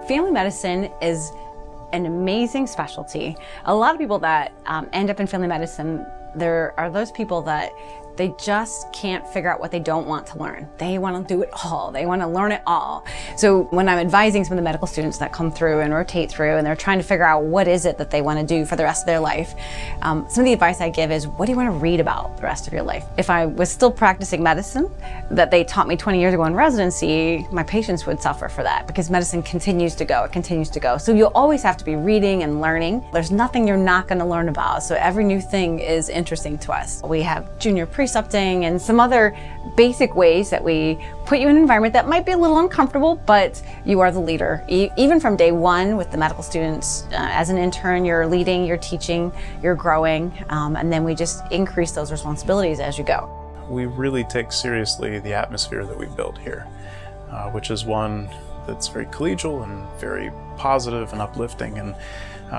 Family medicine is an amazing specialty. A lot of people that end up in family medicine, there are those people that they just can't figure out what they don't want to learn. They want to do it all. They want to learn it all. So when I'm advising some of the medical students that come through and rotate through and they're trying to figure out what is it that they want to do for the rest of their life, some of the advice I give is, what do you want to read about the rest of your life? If I was still practicing medicine that they taught me 20 years ago in residency, my patients would suffer for that because medicine continues to go, it continues to go. So you'll always have to be reading and learning. There's nothing you're not going to learn about. So every new thing is interesting to us. We have junior precepting and some other basic ways that we put you in an environment that might be a little uncomfortable, but you are the leader. Even from day one with the medical students, as an intern, you're leading, you're teaching, you're growing, and then we just increase those responsibilities as you go. We really take seriously the atmosphere that we build here, which is one that's very collegial and very positive and uplifting, and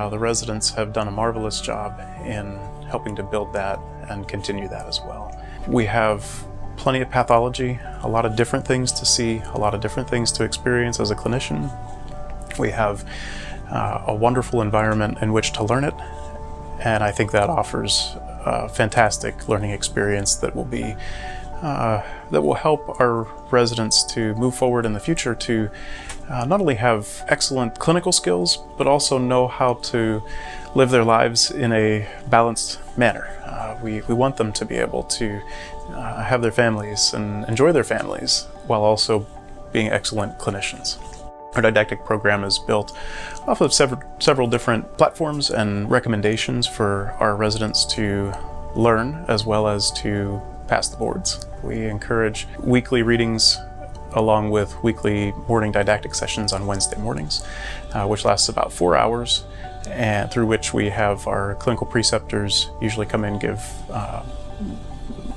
the residents have done a marvelous job in helping to build that and continue that as well. We have plenty of pathology, a lot of different things to see, a lot of different things to experience as a clinician. We have a wonderful environment in which to learn it, and I think that offers a fantastic learning experience that will be that will help our residents to move forward in the future to not only have excellent clinical skills, but also know how to live their lives in a balanced manner. We want them to be able to have their families and enjoy their families while also being excellent clinicians. Our didactic program is built off of several different platforms and recommendations for our residents to learn as well as to pass the boards. We encourage weekly readings along with weekly morning didactic sessions on Wednesday mornings, which lasts about 4 hours, and through which we have our clinical preceptors usually come in, give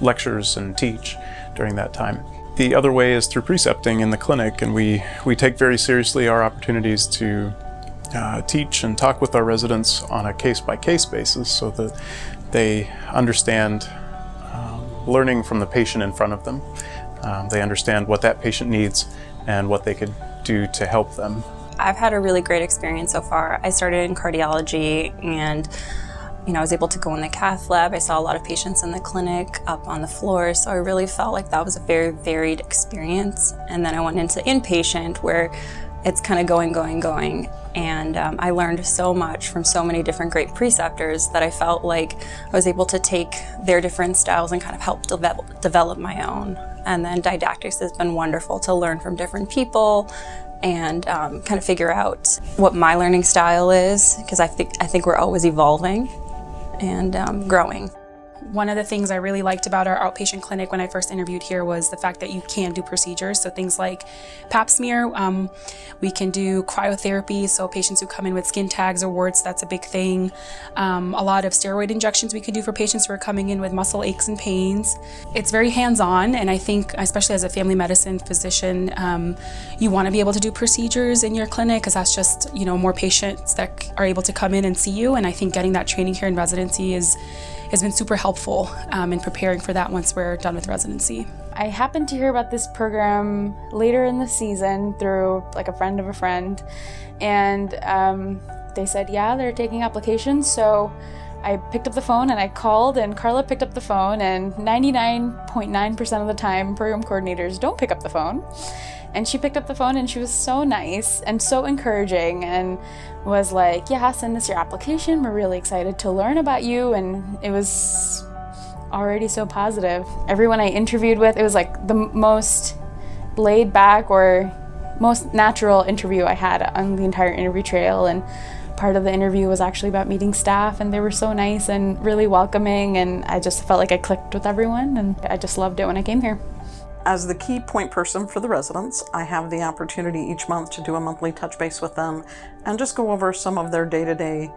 lectures and teach during that time. The other way is through precepting in the clinic, and we take very seriously our opportunities to teach and talk with our residents on a case-by-case basis so that they understand learning from the patient in front of them. They understand what that patient needs and what they could do to help them. I've had a really great experience so far. I started in cardiology and I was able to go in the cath lab. I saw a lot of patients in the clinic up on the floor, so I really felt like that was a very varied experience. And then I went into inpatient where it's kind of going. And I learned so much from so many different great preceptors that I felt like I was able to take their different styles and kind of help develop my own. And then didactics has been wonderful to learn from different people and kind of figure out what my learning style is, because I think we're always evolving and growing. One of the things I really liked about our outpatient clinic when I first interviewed here was the fact that you can do procedures. So things like pap smear, we can do cryotherapy. So patients who come in with skin tags or warts, that's a big thing. A lot of steroid injections we can do for patients who are coming in with muscle aches and pains. It's very hands-on, and I think, especially as a family medicine physician, you want to be able to do procedures in your clinic because that's just, more patients that are able to come in and see you. And I think getting that training here in residency has been super helpful in preparing for that once we're done with residency. I happened to hear about this program later in the season through a friend of a friend, and they said, yeah, they're taking applications. So I picked up the phone and I called, and Carla picked up the phone, and 99.9% of the time program coordinators don't pick up the phone. And she picked up the phone and she was so nice and so encouraging and was like, yeah, send us your application. We're really excited to learn about you. And it was already so positive. Everyone I interviewed with, it was the most laid back or most natural interview I had on the entire interview trail. And part of the interview was actually about meeting staff, and they were so nice and really welcoming. And I just felt like I clicked with everyone, and I just loved it when I came here. As the key point person for the residents, I have the opportunity each month to do a monthly touch base with them and just go over some of their day-to-day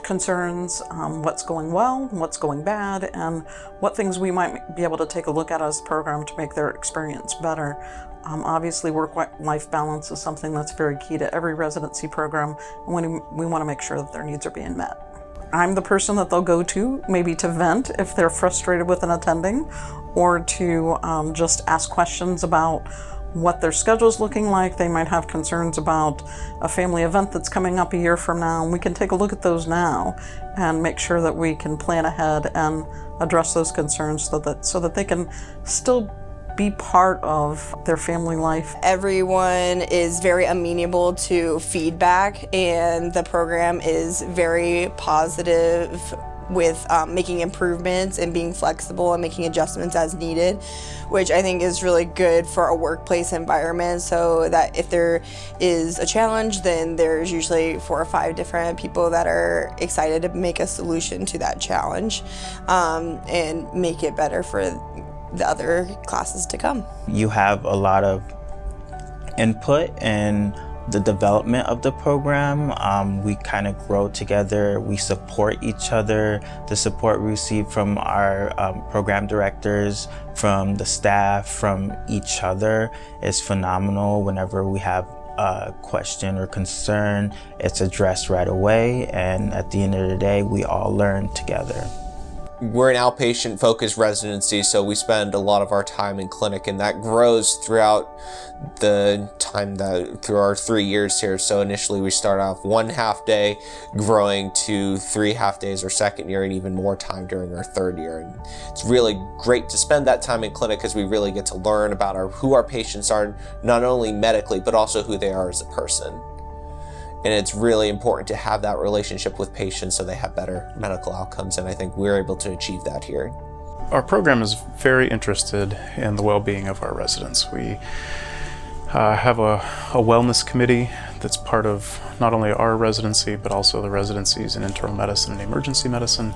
concerns, what's going well, what's going bad, and what things we might be able to take a look at as a program to make their experience better. Obviously, work-life balance is something that's very key to every residency program, and we want to make sure that their needs are being met. I'm the person that they'll go to, maybe to vent if they're frustrated with an attending, or to just ask questions about what their schedule's looking like. They might have concerns about a family event that's coming up a year from now, and we can take a look at those now and make sure that we can plan ahead and address those concerns so that they can still be part of their family life. Everyone is very amenable to feedback, and the program is very positive with making improvements and being flexible and making adjustments as needed, which I think is really good for a workplace environment, so that if there is a challenge, then there's usually 4 or 5 different people that are excited to make a solution to that challenge and make it better for the other classes to come. You have a lot of input in the development of the program. We kind of grow together, we support each other. The support we receive from our program directors, from the staff, from each other is phenomenal. Whenever we have a question or concern, it's addressed right away, and at the end of the day, we all learn together. We're an outpatient-focused residency, so we spend a lot of our time in clinic, and that grows throughout the time through our 3 years here. So initially we start off 1 half day, growing to 3 half days our second year, and even more time during our third year. And it's really great to spend that time in clinic because we really get to learn about who our patients are, not only medically, but also who they are as a person. And it's really important to have that relationship with patients so they have better medical outcomes, and I think we're able to achieve that here. Our program is very interested in the well-being of our residents. We have a wellness committee that's part of not only our residency, but also the residencies in internal medicine and emergency medicine.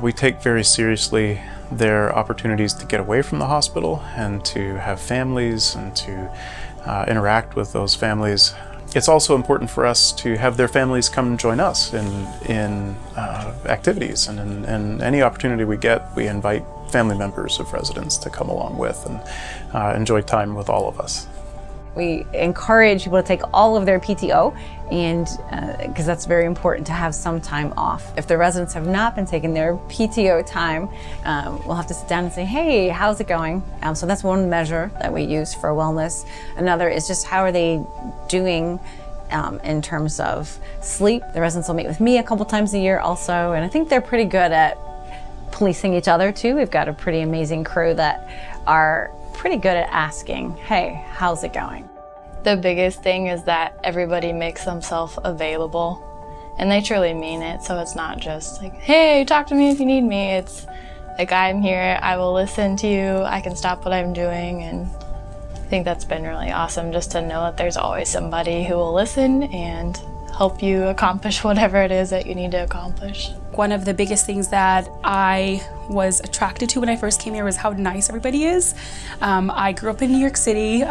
We take very seriously their opportunities to get away from the hospital and to have families and to interact with those families. It's also important for us to have their families come join us in activities, and in any opportunity we get, we invite family members of residents to come along with and enjoy time with all of us. We encourage people to take all of their PTO, and because that's very important to have some time off. If the residents have not been taking their PTO time, we'll have to sit down and say, hey, how's it going? So that's one measure that we use for wellness. Another is just how are they doing in terms of sleep. The residents will meet with me a couple times a year also, and I think they're pretty good at policing each other too. We've got a pretty amazing crew that are pretty good at asking, hey, how's it going? The biggest thing is that everybody makes themselves available, and they truly mean it. So it's not just like, hey, talk to me if you need me. It's like, I'm here, I will listen to you, I can stop what I'm doing. And I think that's been really awesome, just to know that there's always somebody who will listen and help you accomplish whatever it is that you need to accomplish. One of the biggest things that I was attracted to when I first came here was how nice everybody is. I grew up in New York City.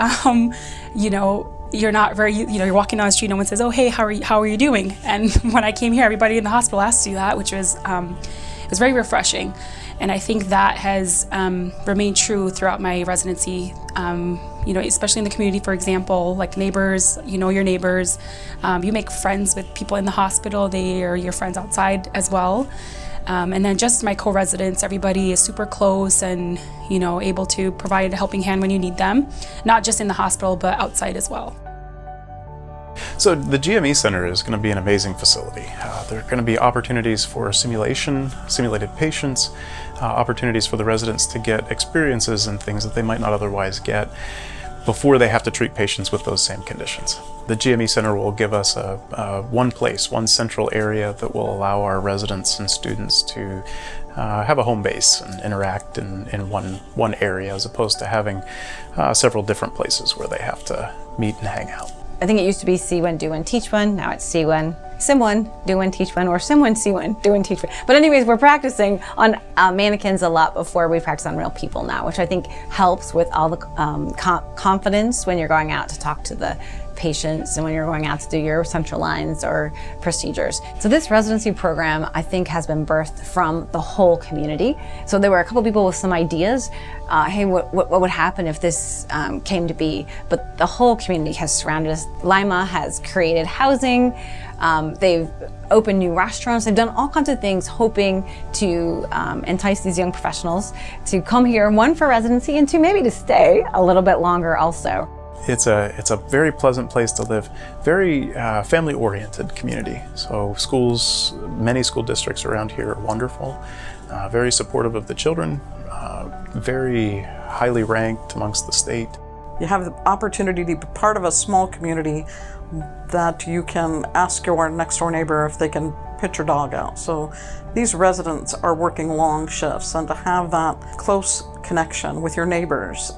You know, you're not very, you're walking down the street, no one says, oh, hey, how are you doing? And when I came here, everybody in the hospital asked you that, which was, it was very refreshing. And I think that has remained true throughout my residency. You know, especially in the community, for example, like neighbors, you know your neighbors. You make friends with people in the hospital. They are your friends outside as well. And then just my co-residents, everybody is super close and, you know, able to provide a helping hand when you need them, not just in the hospital, but outside as well. So the GME Center is going to be an amazing facility. There are going to be opportunities for simulated patients, opportunities for the residents to get experiences and things that they might not otherwise get before they have to treat patients with those same conditions. The GME Center will give us one central area that will allow our residents and students to have a home base and interact in one area, as opposed to having several different places where they have to meet and hang out. I think it used to be see one, do one, teach one. Now it's see one, sim one, do one, teach one, or sim one, see one, do one, teach one. But anyways, we're practicing on mannequins a lot before we practice on real people now, which I think helps with all the confidence when you're going out to talk to the patients and when you're going out to do your central lines or procedures. So this residency program, I think, has been birthed from the whole community. So there were a couple people with some ideas. Hey, what would happen if this came to be? But the whole community has surrounded us. Lima has created housing. They've opened new restaurants. They've done all kinds of things hoping to entice these young professionals to come here, one for residency and two maybe to stay a little bit longer also. It's a very pleasant place to live, very family-oriented community. So schools, many school districts around here are wonderful, very supportive of the children, very highly ranked amongst the state. You have the opportunity to be part of a small community that you can ask your next door neighbor if they can put your dog out. So these residents are working long shifts, and to have that close connection with your neighbors,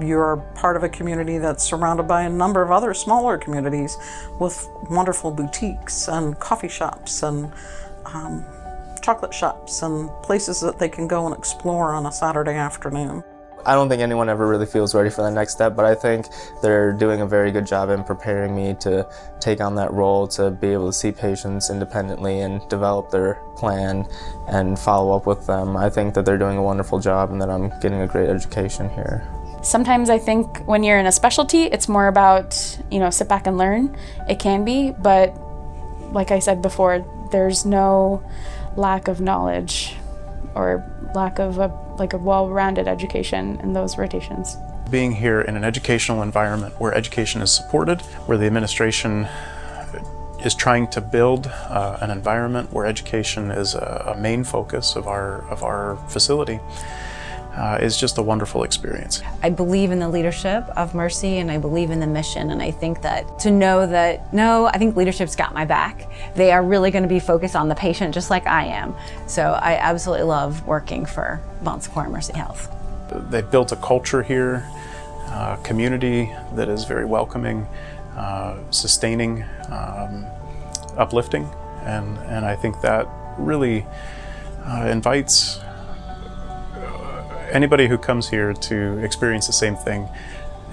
you're part of a community that's surrounded by a number of other smaller communities with wonderful boutiques and coffee shops and chocolate shops and places that they can go and explore on a Saturday afternoon. I don't think anyone ever really feels ready for the next step, but I think they're doing a very good job in preparing me to take on that role, to be able to see patients independently and develop their plan and follow up with them. I think that they're doing a wonderful job and that I'm getting a great education here. Sometimes I think when you're in a specialty, it's more about, sit back and learn. It can be, but like I said before, there's no lack of knowledge or lack of a well-rounded education in those rotations. Being here in an educational environment where education is supported, where the administration is trying to build an environment where education is a main focus of our facility, is just a wonderful experience. I believe in the leadership of Mercy, and I believe in the mission, and I think that to know that, no, I think leadership's got my back. They are really going to be focused on the patient just like I am. So I absolutely love working for Bon Secours Mercy Health. They've built a culture here, a community that is very welcoming, sustaining, uplifting, and I think that really invites anybody who comes here to experience the same thing.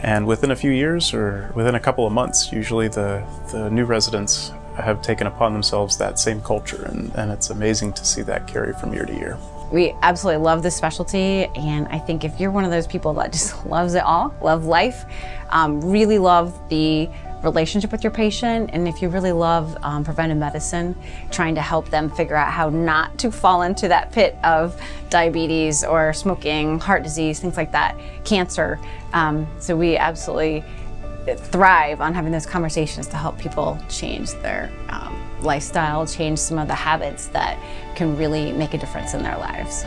And within a few years, or within a couple of months, usually the new residents have taken upon themselves that same culture, and it's amazing to see that carry from year to year. We absolutely love this specialty, and I think if you're one of those people that just loves it all, love life, really love the relationship with your patient, and if you really love preventive medicine, trying to help them figure out how not to fall into that pit of diabetes or smoking, heart disease, things like that, cancer. So we absolutely thrive on having those conversations to help people change their lifestyle, change some of the habits that can really make a difference in their lives.